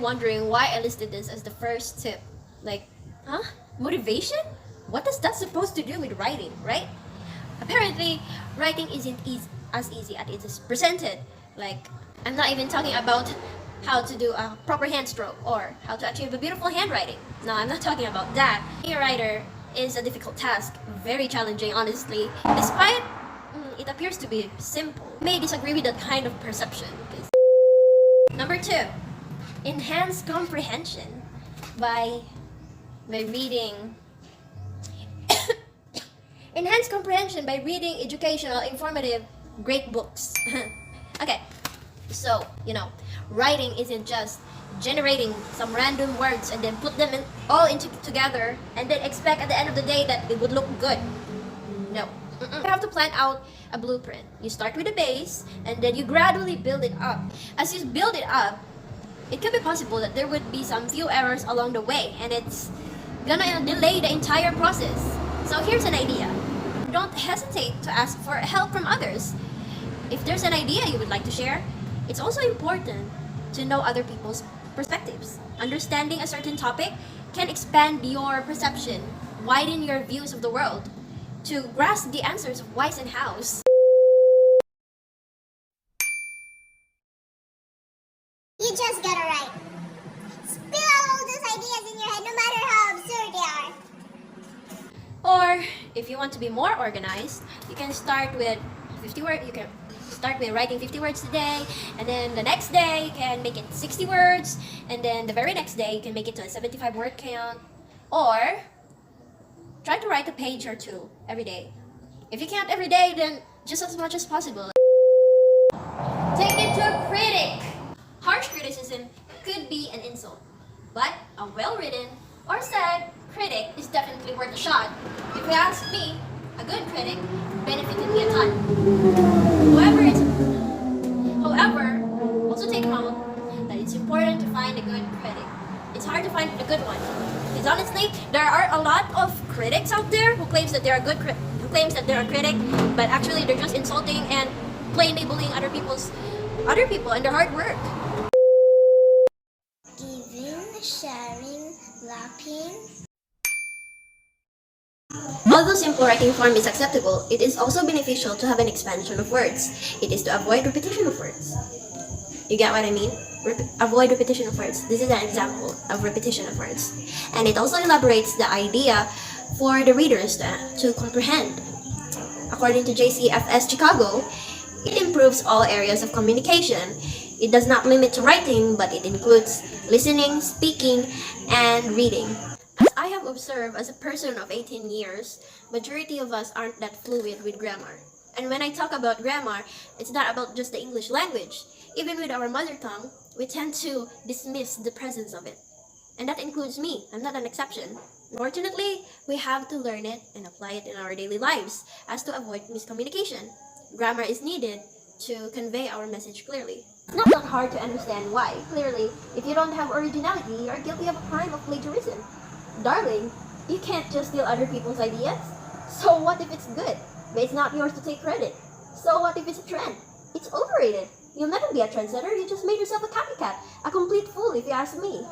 wondering why I listed this as the first tip. Like, huh? Motivation? What is that supposed to do with writing, right? Apparently, writing isn't as easy as it is presented. Like, I'm not even talking about how to do a proper hand stroke or how to achieve a beautiful handwriting. No, I'm not talking about that. Being a writer is a difficult task, very challenging, honestly. Despite it appears to be simple, you may disagree with that kind of perception. Number 2, enhance comprehension by reading. Enhance comprehension by reading educational, informative, great books. Okay, so, writing isn't just generating some random words and then put them together and then expect at the end of the day that it would look good. No. You have to plan out a blueprint. You start with a base and then you gradually build it up. As you build it up, it could be possible that there would be some few errors along the way and it's gonna delay the entire process. So here's an idea. Don't hesitate to ask for help from others. If there's an idea you would like to share, it's also important to know other people's perspectives. Understanding a certain topic can expand your perception, widen your views of the world, to grasp the answers of whys and hows. You just gotta write. Spill out all those ideas in your head, no matter how absurd they are. Or, if you want to be more organized, you can start with 50 words. You can start with writing 50 words a day, and then the next day you can make it 60 words, and then the very next day you can make it to a 75 word count. Or, try to write a page or two every day. If you can't every day, then just as much as possible. Take it to a critic. Harsh criticism could be an insult, but a well-written or said critic is definitely worth a shot. If you ask me, a good critic benefited me a ton. However, also take note that it's important to find a good critic. It's hard to find a good one. Because honestly, there are a lot of critics out there who claims that they're a critic, but actually they're just insulting and plainly bullying other people and their hard work. Giving, sharing, laughing. Although simple writing form is acceptable, it is also beneficial to have an expansion of words. It is to avoid repetition of words. You get what I mean? Avoid repetition of words. This is an example of repetition of words. And it also elaborates the idea for the readers to comprehend. According to JCFS Chicago, it improves all areas of communication. It does not limit to writing, but it includes listening, speaking, and reading. As I have observed as a person of 18 years, majority of us aren't that fluid with grammar. And when I talk about grammar, it's not about just the English language. Even with our mother tongue, we tend to dismiss the presence of it. And that includes me. I'm not an exception. Fortunately, we have to learn it and apply it in our daily lives as to avoid miscommunication. Grammar is needed to convey our message clearly. It's not that hard to understand why. Clearly, if you don't have originality, you are guilty of a crime of plagiarism. Darling, you can't just steal other people's ideas. So what if it's good, but it's not yours to take credit? So what if it's a trend? It's overrated. You'll never be a trendsetter, you just made yourself a copycat. A complete fool if you ask me.